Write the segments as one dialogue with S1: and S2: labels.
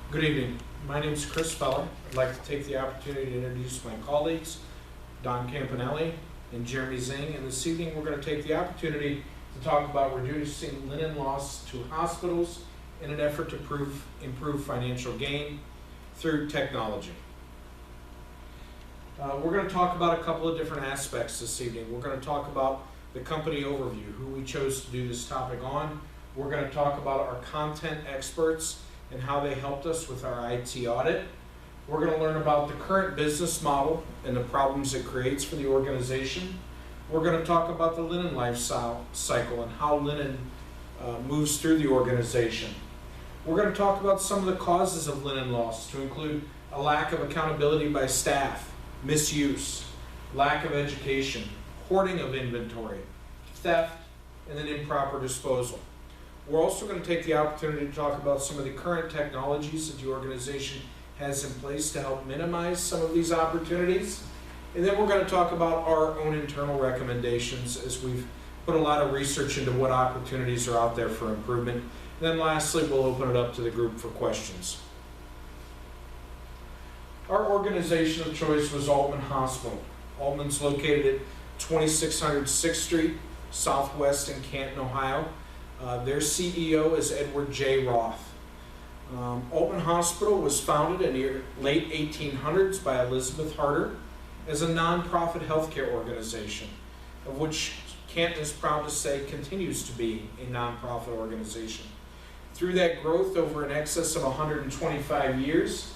S1: Good evening. My name is Chris Feller. I'd like to take the opportunity to introduce my colleagues, Don Campanelli and Jeremy Zing. And this evening we're going to take the opportunity to talk about reducing linen loss to hospitals in an effort to improve financial gain through technology. We're going to talk about a couple of different aspects this evening. We're going to talk about the company overview, who we chose to do this topic on. We're going to talk about our content experts and how they helped us with our IT audit. We're going to learn about the current business model and the problems it creates for the organization. We're going to talk about the linen life cycle and how linen moves through the organization. We're going to talk about some of the causes of linen loss, to include a lack of accountability by staff, misuse, lack of education, hoarding of inventory, theft, and then improper disposal. We're also going to take the opportunity to talk about some of the current technologies that the organization has in place to help minimize some of these opportunities. And then we're going to talk about our own internal recommendations, as we've put a lot of research into what opportunities are out there for improvement. And then lastly, we'll open it up to the group for questions. Our organization of choice was Altman Hospital. Altman's located at 2600 6th Street, Southwest in Canton, Ohio. Their CEO is Edward J. Roth. Altman Hospital was founded in the late 1800s by Elizabeth Harder as a nonprofit healthcare organization, of which Canton is proud to say continues to be a nonprofit organization. Through that growth over an excess of 125 years,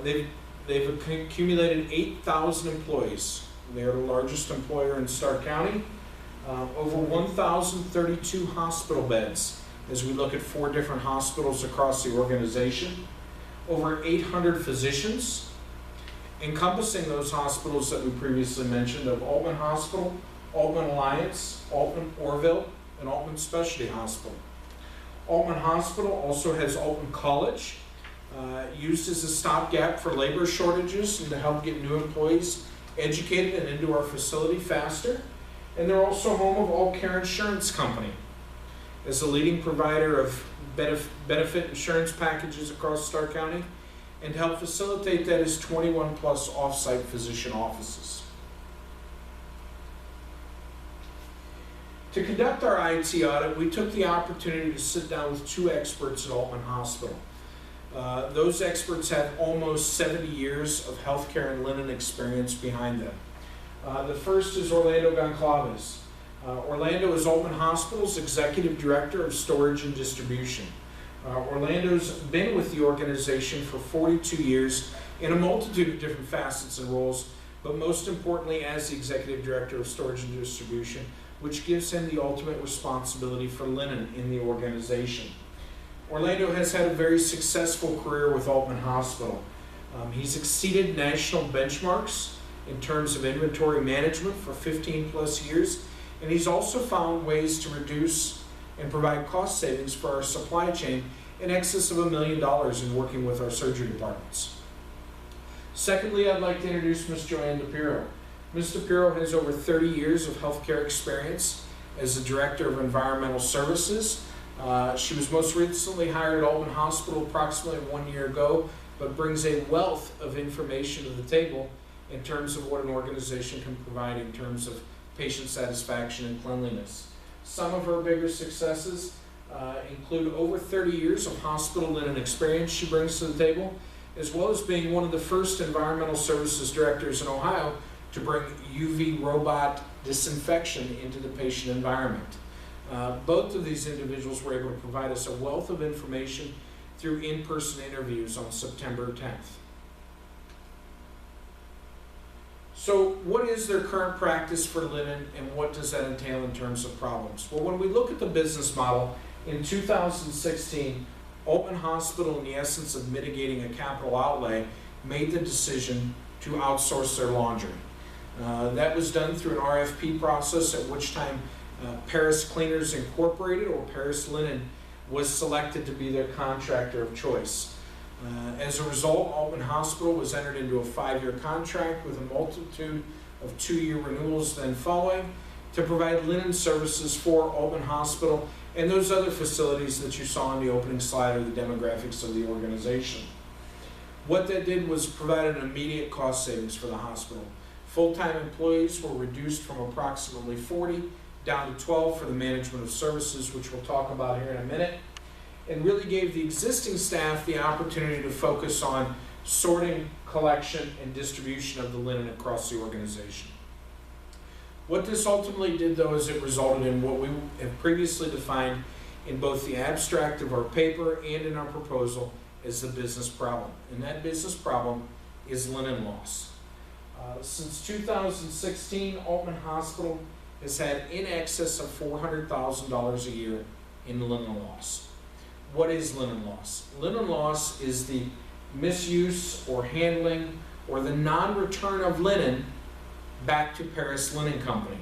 S1: they've accumulated 8,000 employees. They are the largest employer in Stark County. Over 1,032 hospital beds, as we look at 4 different hospitals across the organization. Over 800 physicians, encompassing those hospitals that we previously mentioned of Altman Hospital, Altman Alliance, Altman Orville, and Altman Specialty Hospital. Altman Hospital also has Altman College, used as a stopgap for labor shortages and to help get new employees educated and into our facility faster. And they're also home of All Care Insurance Company, as a leading provider of benefit insurance packages across Stark County, and to help facilitate that is 21 plus off-site physician offices. To conduct our IT audit, we took the opportunity to sit down with 2 experts at Altman Hospital. Those experts have almost 70 years of healthcare and linen experience behind them. The first is Orlando Goncalves. Orlando is Altman Hospital's Executive Director of Storage and Distribution. Orlando's been with the organization for 42 years in a multitude of different facets and roles, but most importantly as the Executive Director of Storage and Distribution, which gives him the ultimate responsibility for linen in the organization. Orlando has had a very successful career with Altman Hospital. He's exceeded national benchmarks in terms of inventory management for 15 plus years, and he's also found ways to reduce and provide cost savings for our supply chain in excess of $1 million in working with our surgery departments. Secondly, I'd like to introduce Ms. Joanne DePiro. Ms. DePiro has over 30 years of healthcare experience as the Director of Environmental Services. She was most recently hired at Altman Hospital approximately 1 year ago, but brings a wealth of information to the table in terms of what an organization can provide in terms of patient satisfaction and cleanliness. Some of her bigger successes include over 30 years of hospital linen experience she brings to the table, as well as being one of the first environmental services directors in Ohio to bring UV robot disinfection into the patient environment. Both of these individuals were able to provide us a wealth of information through in-person interviews on September 10th. So what is their current practice for linen, and what does that entail in terms of problems? Well, when we look at the business model, in 2016, Altman Hospital, in the essence of mitigating a capital outlay, made the decision to outsource their laundry. That was done through an RFP process, at which time Paris Cleaners Incorporated, or Paris Linen, was selected to be their contractor of choice. As a result, Altman Hospital was entered into a 5-year contract with a multitude of 2-year renewals then following to provide linen services for Altman Hospital and those other facilities that you saw on the opening slide are the demographics of the organization. What that did was provide an immediate cost savings for the hospital. Full-time employees were reduced from approximately 40 down to 12 for the management of services, which we'll talk about here in a minute, and really gave the existing staff the opportunity to focus on sorting, collection, and distribution of the linen across the organization. What this ultimately did, though, is it resulted in what we have previously defined in both the abstract of our paper and in our proposal as the business problem. And that business problem is linen loss. Since 2016, Altman Hospital has had in excess of $400,000 a year in linen loss. What is linen loss? Linen loss is the misuse or handling or the non-return of linen back to Paris Linen Company.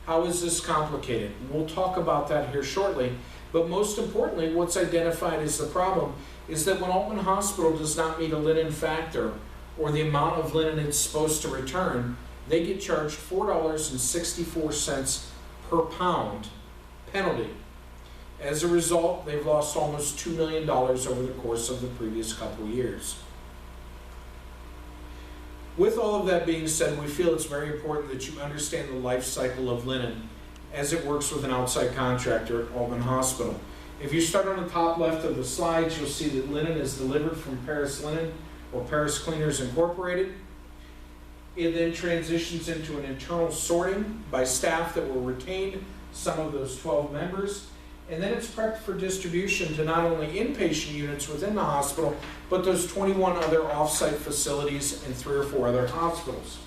S1: How is this complicated? We'll talk about that here shortly, but most importantly, what's identified as the problem is that when Altman Hospital does not meet a linen factor or the amount of linen it's supposed to return, they get charged $4.64 per pound penalty. As a result, they've lost almost $2 million over the course of the previous couple years. With all of that being said, we feel it's very important that you understand the life cycle of linen as it works with an outside contractor at Altman Hospital. If you start on the top left of the slides, you'll see that linen is delivered from Paris Linen or Paris Cleaners Incorporated. It then transitions into an internal sorting by staff that will retain some of those 12 members. And then it's prepped for distribution to not only inpatient units within the hospital, but those 21 other off-site facilities and 3 or 4 other hospitals.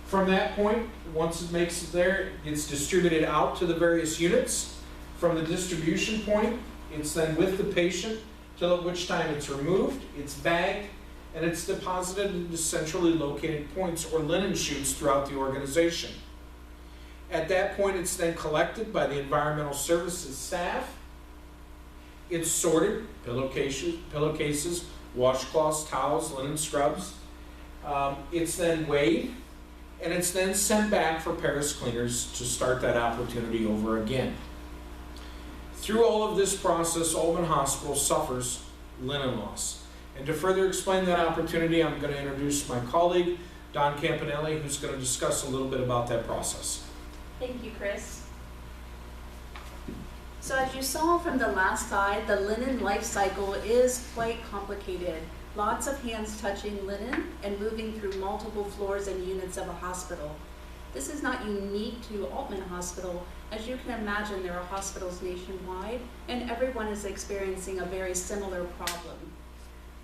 S1: From that point, once it makes it there, it gets distributed out to the various units. From the distribution point, it's then with the patient till at which time it's removed, it's bagged, and it's deposited into centrally located points or linen chutes throughout the organization. At that point, it's then collected by the environmental services staff. It's sorted, pillowcases, washcloths, towels, linen scrubs. It's then weighed, and it's then sent back for Paris Cleaners to start that opportunity over again. Through all of this process, Altman Hospital suffers linen loss. And to further explain that opportunity, I'm going to introduce my colleague, Don Campanelli, who's going to discuss a little bit about that process.
S2: Thank you, Chris. So as you saw from the last slide, the linen life cycle is quite complicated. Lots of hands touching linen and moving through multiple floors and units of a hospital. This is not unique to Altman Hospital. As you can imagine, there are hospitals nationwide, and everyone is experiencing a very similar problem.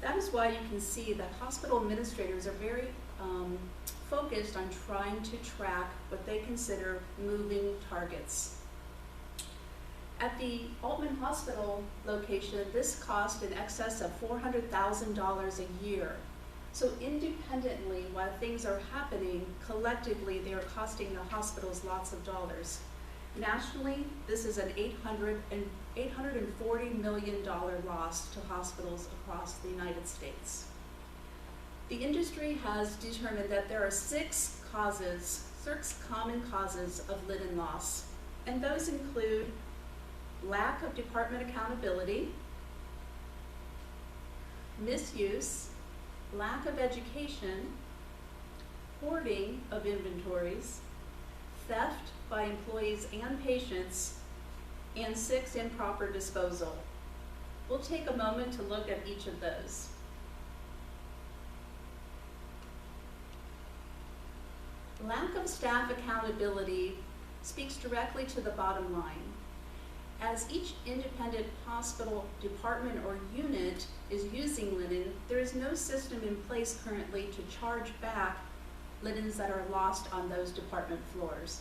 S2: That is why you can see that hospital administrators are very focused on trying to track what they consider moving targets. At the Altman Hospital location, this cost in excess of $400,000 a year. So independently, while things are happening, collectively they are costing the hospitals lots of dollars. Nationally, this is an $840 million loss to hospitals across the United States. The industry has determined that there are 6 common causes of linen loss, and those include lack of department accountability, misuse, lack of education, hoarding of inventories, theft by employees and patients, and 6, improper disposal. We'll take a moment to look at each of those. Lack of staff accountability speaks directly to the bottom line. As each independent hospital department or unit is using linen, there is no system in place currently to charge back linens that are lost on those department floors.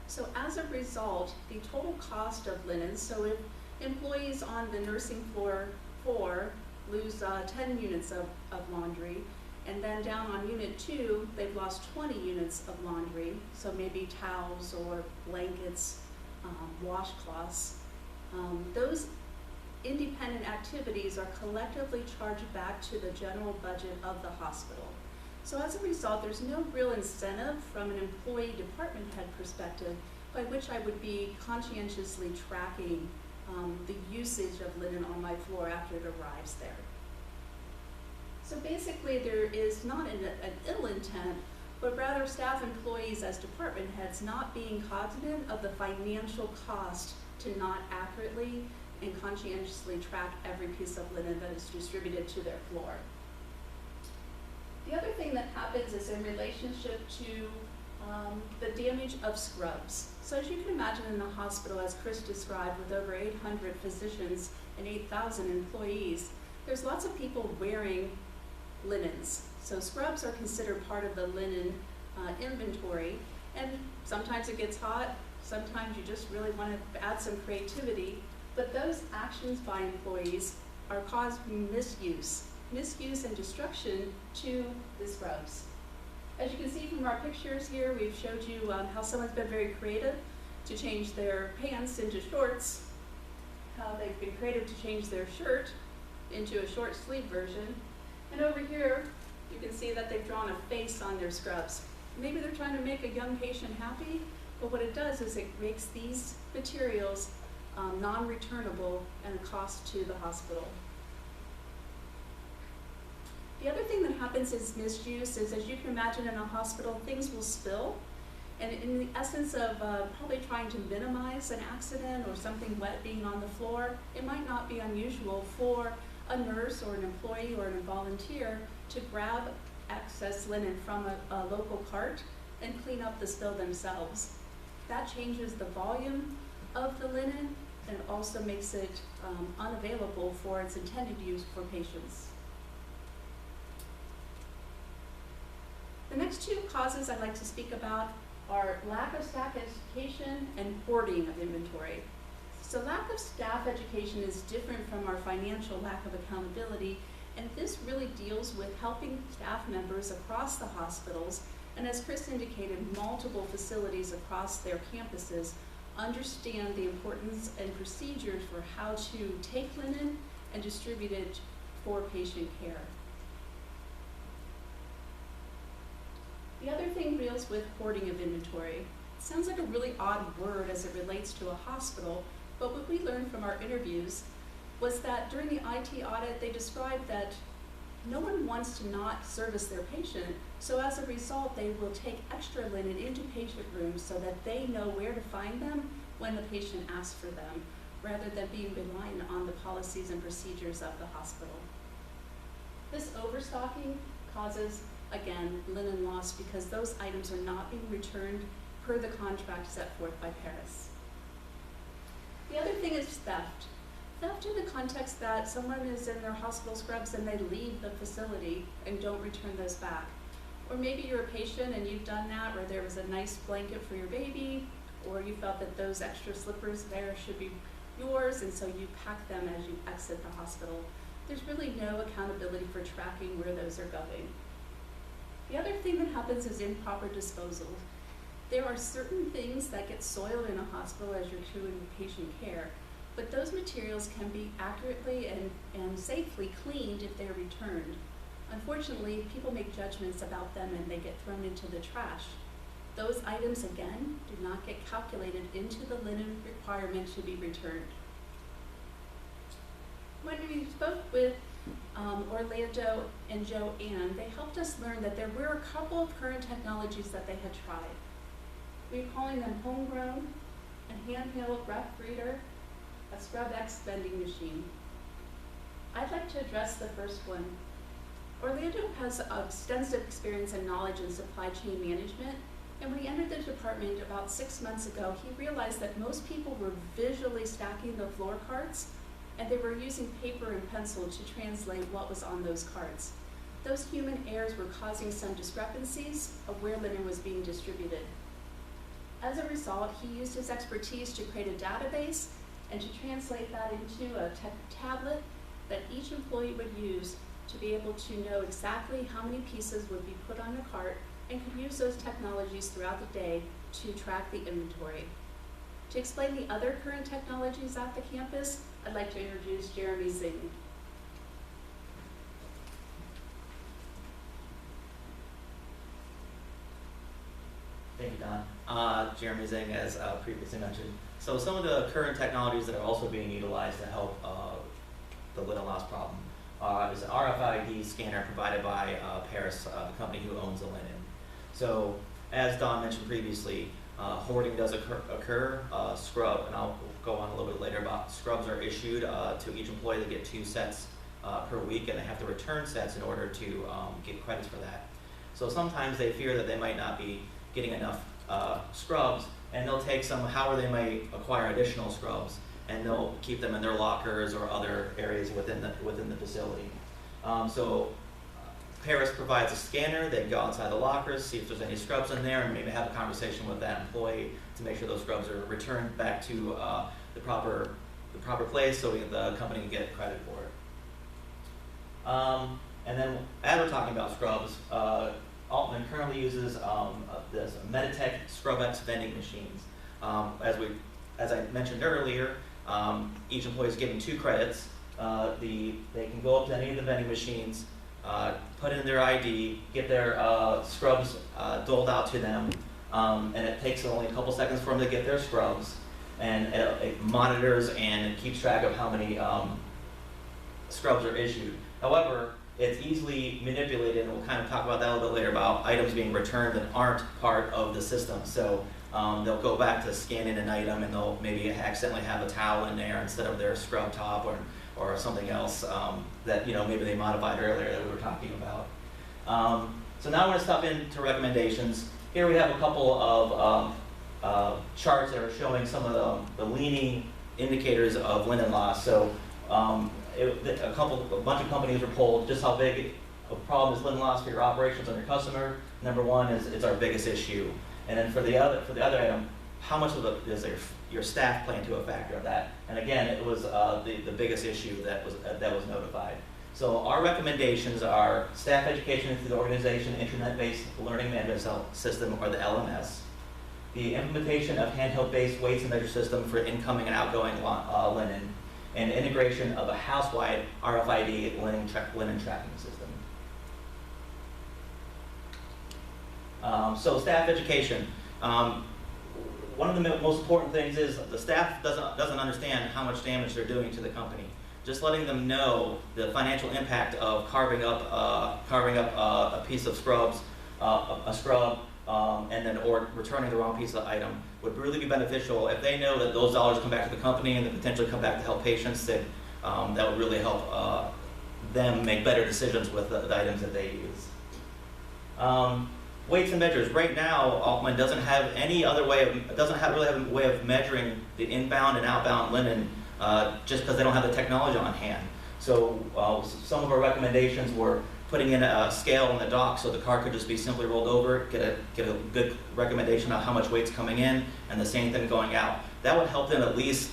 S2: So as a result, the total cost of linen, so if employees on the nursing floor 4 lose 10 units of laundry, and then down on unit 2, they've lost 20 units of laundry, so maybe towels or blankets, washcloths. Those independent activities are collectively charged back to the general budget of the hospital. So as a result, there's no real incentive from an employee department head perspective by which I would be conscientiously tracking the usage of linen on my floor after it arrives there. So basically there is not an ill intent, but rather staff employees as department heads not being cognizant of the financial cost to not accurately and conscientiously track every piece of linen that is distributed to their floor. The other thing that happens is in relationship to the damage of scrubs. So as you can imagine in the hospital, as Chris described, with over 800 physicians and 8,000 employees, there's lots of people wearing linens. So scrubs are considered part of the linen inventory, and sometimes it gets hot, sometimes you just really want to add some creativity, but those actions by employees are causing misuse and destruction to the scrubs. As you can see from our pictures here, we've showed you how someone's been very creative to change their pants into shorts, how they've been creative to change their shirt into a short sleeve version, and over here you can see that they've drawn a face on their scrubs. Maybe they're trying to make a young patient happy, but what it does is it makes these materials non-returnable and a cost to the hospital. The other thing that happens is misuse is, as you can imagine in a hospital, things will spill. And in the essence of probably trying to minimize an accident or something wet being on the floor, it might not be unusual for a nurse or an employee or a volunteer to grab excess linen from a local cart and clean up the spill themselves. That changes the volume of the linen and also makes it unavailable for its intended use for patients. The next two causes I'd like to speak about are lack of staff education and hoarding of inventory. So lack of staff education is different from our financial lack of accountability, and this really deals with helping staff members across the hospitals, and as Chris indicated, multiple facilities across their campuses understand the importance and procedures for how to take linen and distribute it for patient care. The other thing deals with hoarding of inventory. It sounds like a really odd word as it relates to a hospital, but what we learned from our interviews was that during the IT audit, they described that no one wants to not service their patient, so as a result, they will take extra linen into patient rooms so that they know where to find them when the patient asks for them, rather than being reliant on the policies and procedures of the hospital. This overstocking causes, again, linen loss because those items are not being returned per the contract set forth by Paris. The other thing is theft. Theft in the context that someone is in their hospital scrubs and they leave the facility and don't return those back. Or maybe you're a patient and you've done that, or there was a nice blanket for your baby, or you felt that those extra slippers there should be yours, and so you pack them as you exit the hospital. There's really no accountability for tracking where those are going. The other thing that happens is improper disposal. There are certain things that get soiled in a hospital as you're doing patient care, but those materials can be accurately and safely cleaned if they're returned. Unfortunately, people make judgments about them and they get thrown into the trash. Those items, again, do not get calculated into the linen requirement to be returned. When we spoke with Orlando and Joanne, they helped us learn that there were a couple of current technologies that they had tried. We're calling them homegrown, a handheld ref reader, a Scrub X vending machine. I'd like to address the first one. Orlando has extensive experience and knowledge in supply chain management, and when he entered the department about 6 months ago, he realized that most people were visually stacking the floor carts, and they were using paper and pencil to translate what was on those carts. Those human errors were causing some discrepancies of where linen was being distributed. As a result, he used his expertise to create a database and to translate that into a tablet that each employee would use to be able to know exactly how many pieces would be put on a cart, and could use those technologies throughout the day to track the inventory. To explain the other current technologies at the campus, I'd like to introduce Jeremy Zing.
S3: Thank you, Don. Jeremy Zing, as previously mentioned. So some of the current technologies that are also being utilized to help the linen loss problem is an RFID scanner provided by Paris, the company who owns the linen. So as Don mentioned previously, hoarding does occur. Scrub, and I'll go on a little bit later about scrubs are issued to each employee. They get 2 sets per week, and they have to return sets in order to get credits for that. So sometimes they fear that they might not be getting enough scrubs, and they'll take some, however they might acquire additional scrubs, and they'll keep them in their lockers or other areas within the facility. Paris provides a scanner. They go outside the lockers, see if there's any scrubs in there, and maybe have a conversation with that employee to make sure those scrubs are returned back to the proper place, so the company can get credit for it. And then, as we're talking about scrubs, Altman currently uses this Meditech ScrubX vending machines. As I mentioned earlier, each employee is given 2 credits. They can go up to any of the vending machines, put in their ID, get their scrubs doled out to them, and it takes only a couple seconds for them to get their scrubs, and it monitors and keeps track of how many scrubs are issued. However, it's easily manipulated, and we'll kind of talk about that a little bit later about items being returned that aren't part of the system. So they'll go back to scanning an item, and they'll maybe accidentally have a towel in there instead of their scrub top or something else that maybe they modified earlier that we were talking about. So now I'm going to step into recommendations. Here we have a couple of charts that are showing some of the leading indicators of linen loss. So a bunch of companies were polled just how big a problem is linen loss for your operations and your customer. Number 1 is it's our biggest issue, and then for the other item, how much of it is your staff play into a factor of that? And again, it was the biggest issue that was notified. So our recommendations are staff education through the organization, internet-based learning management system, or the LMS. The implementation of handheld-based weights and measure system for incoming and outgoing linen, and integration of a house-wide RFID linen tracking system. So staff education. One of the most important things is the staff doesn't understand how much damage they're doing to the company. Just letting them know the financial impact of carving up a piece of scrubs, a scrub, or returning the wrong piece of the item would really be beneficial. If they know that those dollars come back to the company and then potentially come back to help patients, that would really help them make better decisions with the items that they use. Weights and measures. Right now, Altman doesn't have any other way of, doesn't have really have a way of measuring the inbound and outbound linen just because they don't have the technology on hand. So some of our recommendations were putting in a scale in the dock so the car could just be simply rolled over, get a good recommendation on how much weight's coming in, and the same thing going out. That would help them at least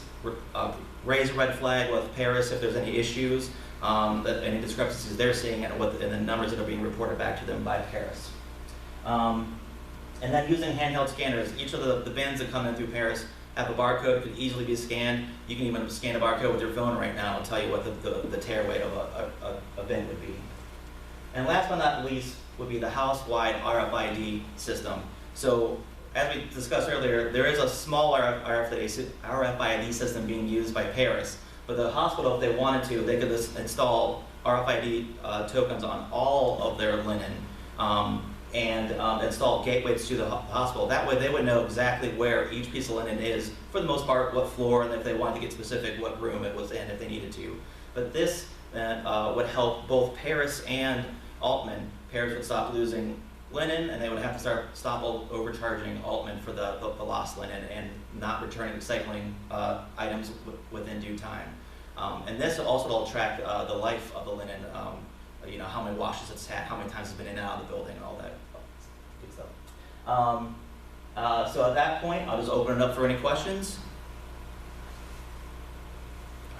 S3: raise a red flag with Paris if there's any issues, any discrepancies they're seeing, and the numbers that are being reported back to them by Paris. And then using handheld scanners. Each of the bins that come in through Paris have a barcode. It could easily be scanned. You can even scan a barcode with your phone right now and tell you what the tear weight of a bin would be. And last but not least would be the house-wide RFID system. So as we discussed earlier, there is a small RFID system being used by Paris. But the hospital, if they wanted to, they could just install RFID tokens on all of their linen and install gateways to the hospital. That way they would know exactly where each piece of linen is, for the most part, what floor, and if they wanted to get specific, what room it was in if they needed to. But this would help both Paris and Altman. Paris would stop losing linen, and they would have to stop overcharging Altman for the lost linen and not returning recycling items within due time. And this also will track the life of the linen, how many washes it's had, how many times it's been in and out of the building, and all that good stuff. So at that point, I'll just open it up for any questions.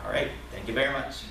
S3: All right, thank you very much.